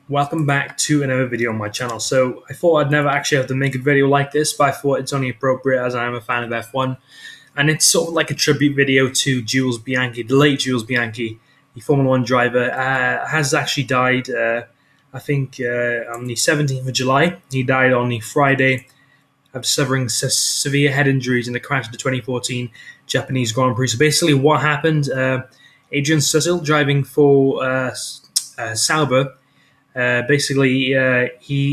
Welcome back to another video on my channel. So I thought I'd never actually have to make a video like this, but I thought it's only appropriate as I am a fan of F1. And it's sort of like a tribute video to Jules Bianchi, the late Jules Bianchi, the Formula One driver, has actually died, I think, on the 17th of July. He died on the Friday after suffering severe head injuries in the crash of the 2014 Japanese Grand Prix. So basically what happened, Adrian Sutil, driving for Sauber,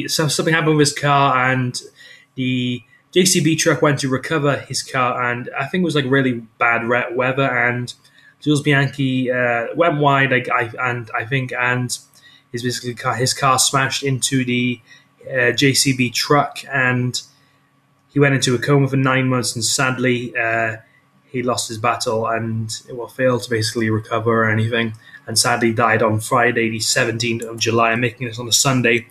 something happened with his car, and the JCB truck went to recover his car, and I think it was like really bad weather, and Jules Bianchi went wide, and his car smashed into the JCB truck, and he went into a coma for 9 months, and sadly he lost his battle and failed to basically recover or anything, and sadly died on Friday, the 17th of July. I'm making this on a Sunday.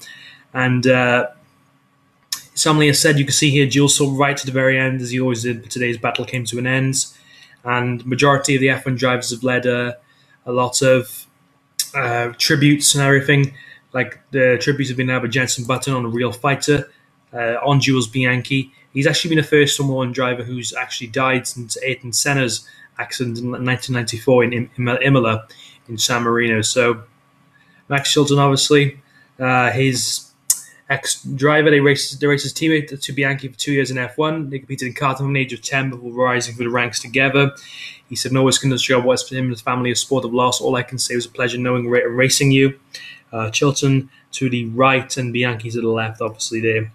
And his family has said, you can see here, Jules saw right to the very end, as he always did, but today's battle came to an end. And majority of the F1 drivers have led a lot of tributes and everything. Like the tributes have been there by Jenson Button on A Real Fighter, on Jules Bianchi. He's actually been the first Formula One driver who's actually died since Ayrton Senna's accident in 1994 in Imola in San Marino. So Max Chilton, obviously, his ex-driver, they raced his teammate to Bianchi for 2 years in F1. They competed in karting from the age of 10 before rising through the ranks together. He said, "No, it's going to show what's for him and his family a sport of loss. All I can say was a pleasure knowing and racing you." Chilton to the right and Bianchi to the left, obviously there.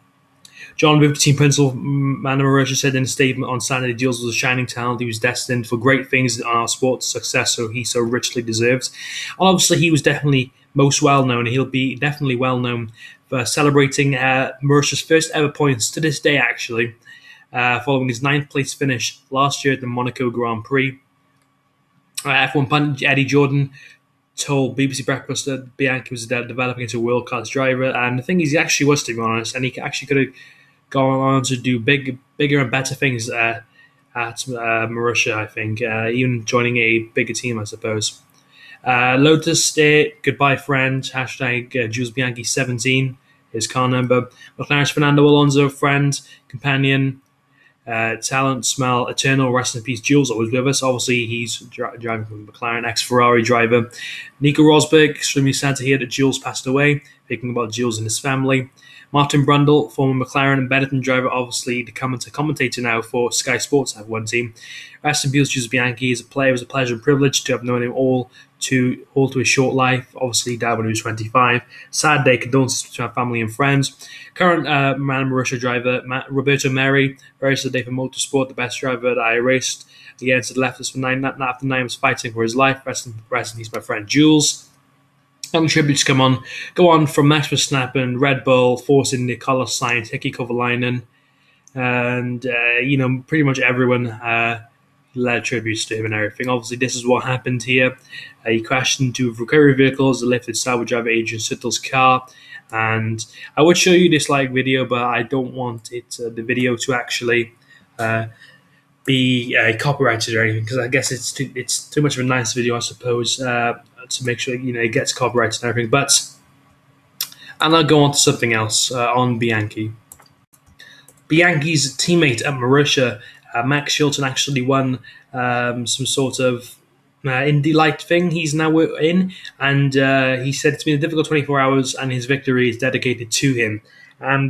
John River, team principal Manu Marussia, said in a statement on Saturday, Jules was a shining talent. He was destined for great things on our sport's success, so he so richly deserves. And obviously, he was definitely most well known. He'll be definitely well known for celebrating Marussia's first ever points to this day, actually, following his 9th place finish last year at the Monaco Grand Prix. F1 pundit Eddie Jordan told BBC Breakfast that Bianchi was developing into a world-class driver, and the thing is, he actually was, to be honest, and he actually could have gone on to do bigger and better things at Marussia, I think, even joining a bigger team, I suppose. Lotus Day, goodbye friend, hashtag Jules Bianchi 17, his car number. McLaren's Fernando Alonso, friend, companion, talent, smell, eternal, rest in peace. Jules always with us. Obviously, he's driving for McLaren, ex-Ferrari driver. Nico Rosberg, extremely sad to hear that Jules passed away, thinking about Jules and his family. Martin Brundle, former McLaren and Benetton driver, obviously the commentator now for Sky Sports F1 team. Rest in peace, Jules Bianchi. As a player, it was a pleasure and privilege to have known him all to his short life. Obviously, he died when he was 25. Sad day, condolences to our family and friends. Current Man Marussia driver, Roberto Meri, very sad day for motorsport, the best driver that I raced against the leftist for after 9 was fighting for his life. Rest in peace, my friend Jules. And tributes go on from Max Verstappen, Red Bull, Force India, Carlos Sainz, Heikki Kovalainen, and pretty much everyone led tributes to him and everything. Obviously, this is what happened here. He crashed into recovery vehicles that lifted Sauber driver Adrian Sutil's car, and I would show you this video, but I don't want the video to actually be copyrighted or anything, because I guess it's too much of a nice video, I suppose, to make sure it gets copyrighted and everything. And I'll go on to something else on Bianchi. Bianchi's teammate at Marussia, Max Chilton, actually won some sort of Indy Light thing he's now in, and he said it's been a difficult 24 hours, and his victory is dedicated to him. And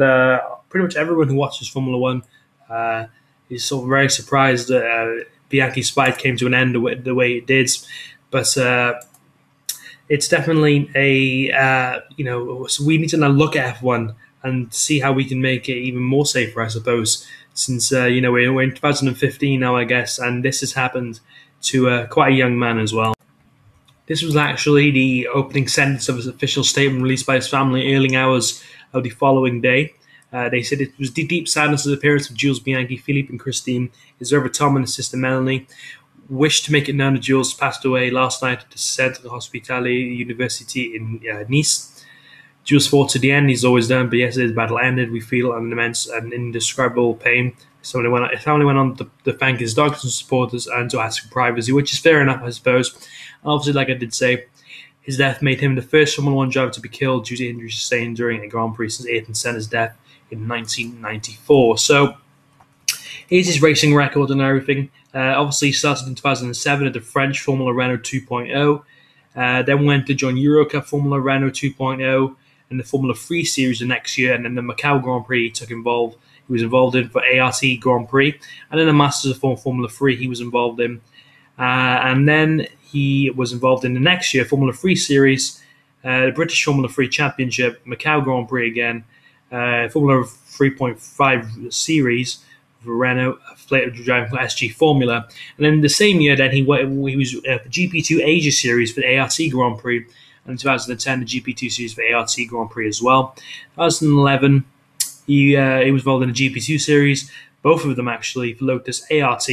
pretty much everyone who watches Formula One is sort of very surprised that Bianchi's fight came to an end the way it did, but it's definitely so we need to now look at F1 and see how we can make it even more safer, I suppose, since we're in 2015 now, I guess, and this has happened to quite a young man as well. This was actually the opening sentence of his official statement released by his family early hours of the following day. They said it was the deep sadness of the parents of Jules Bianchi, Philippe and Christine, his brother Tom and his sister Melanie. Wished to make it known that Jules passed away last night at the Centre Hospitalier University in Nice. Jules fought to the end, he's always done, but yesterday's battle ended. We feel an immense and indescribable pain. His family went on to thank his doctors and supporters and to ask for privacy, which is fair enough, I suppose. And obviously, like I did say, His death made him the first Formula One driver to be killed due to injuries sustained during a Grand Prix since Ayrton Senna's death in 1994. So here's his racing record and everything. Obviously, he started in 2007 at the French Formula Renault 2.0, then went to join Eurocup Formula Renault 2.0 and the Formula 3 series the next year, and then the Macau Grand Prix he was involved in for ART Grand Prix, and then the Masters of Formula 3 he was involved in. And then he was involved in the next year, Formula 3 series, the British Formula 3 Championship, Macau Grand Prix again, Formula 3.5 series, Renault driving for SG Formula, and then the same year, then he was GP2 Asia Series for the ART Grand Prix, and in 2010 the GP2 Series for ART Grand Prix as well. 2011 he was involved in the GP2 Series, both of them actually for Lotus ART,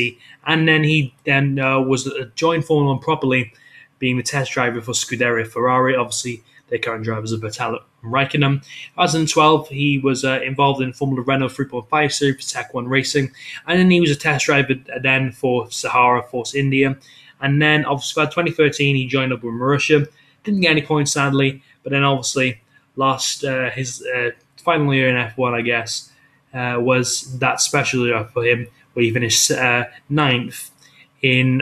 and then he was joined Formula One properly, being the test driver for Scuderia Ferrari. Obviously, their current drivers are Vettel and Raikkonen. 2012, he was involved in Formula Renault 3.5 Series for Tech 1 Racing, and then he was a test driver then for Sahara Force India. And then, obviously, by 2013, he joined up with Marussia. Didn't get any points, sadly, but then obviously lost his final year in F1, I guess, was that special year for him, where he finished ninth in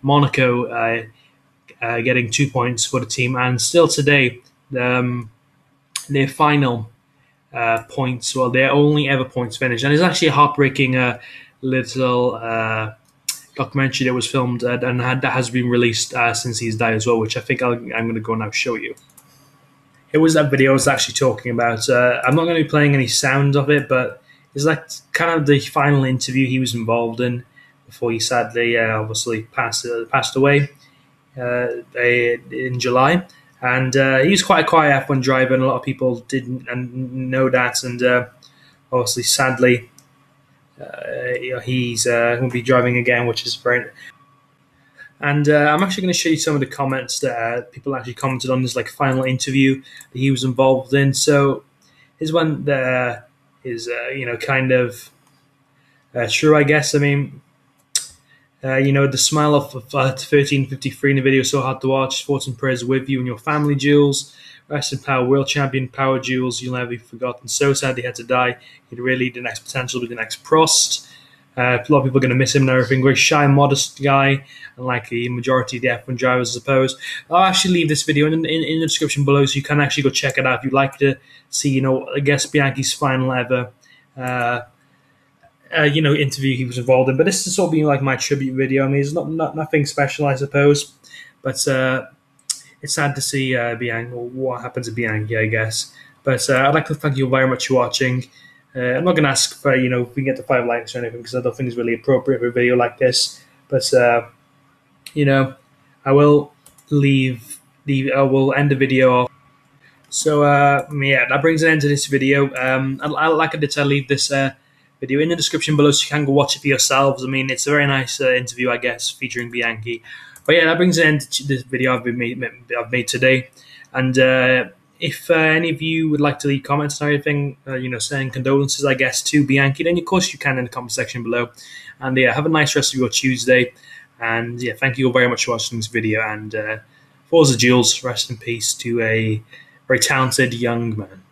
Monaco, getting 2 points for the team. And still today, their final points, well, their only ever points finish. And it's actually a heartbreaking little documentary that was filmed and that has been released since he's died as well, which I think I'm going to go now show you. It was that video I was actually talking about. I'm not going to be playing any sound of it, but it's like kind of the final interview he was involved in before he sadly, obviously, passed away in July. And he was quite a quiet F1 driver, and a lot of people didn't know that. And obviously, sadly, he's going to be driving again, which is very. And I'm actually going to show you some of the comments that people actually commented on this final interview that he was involved in. So here's one that is kind of true, I guess. I mean, the smile of 1353 in the video, so hard to watch. Thoughts and prayers with you and your family, Jules. Rest in power, world champion, power, Jules. You'll never be forgotten. So sad he had to die. He'd really the next potential with the next Prost. A lot of people are going to miss him and everything. Very shy, modest guy, unlike the majority of the F1 drivers, I suppose. I'll actually leave this video in the description below, so you can actually go check it out if you'd like to see, I guess Bianchi's final ever, interview he was involved in. But this is sort of being like my tribute video. I mean, it's not nothing special, I suppose, but it's sad to see Bianchi, or what happened to Bianchi, I guess. But I'd like to thank you very much for watching. I'm not going to ask for, if we get to 5 likes or anything, because I don't think it's really appropriate for a video like this. But, I will end the video off. So, that brings an end to this video. Like I did, I'll leave this video in the description below so you can go watch it for yourselves. I mean, it's a very nice interview, I guess, featuring Bianchi. But yeah, that brings an end to this video I've made today. And if any of you would like to leave comments or anything, saying condolences, I guess, to Bianchi, then of course you can in the comment section below. And yeah, have a nice rest of your Tuesday. And yeah, thank you all very much for watching this video. And Forza Jules, rest in peace to a very talented young man.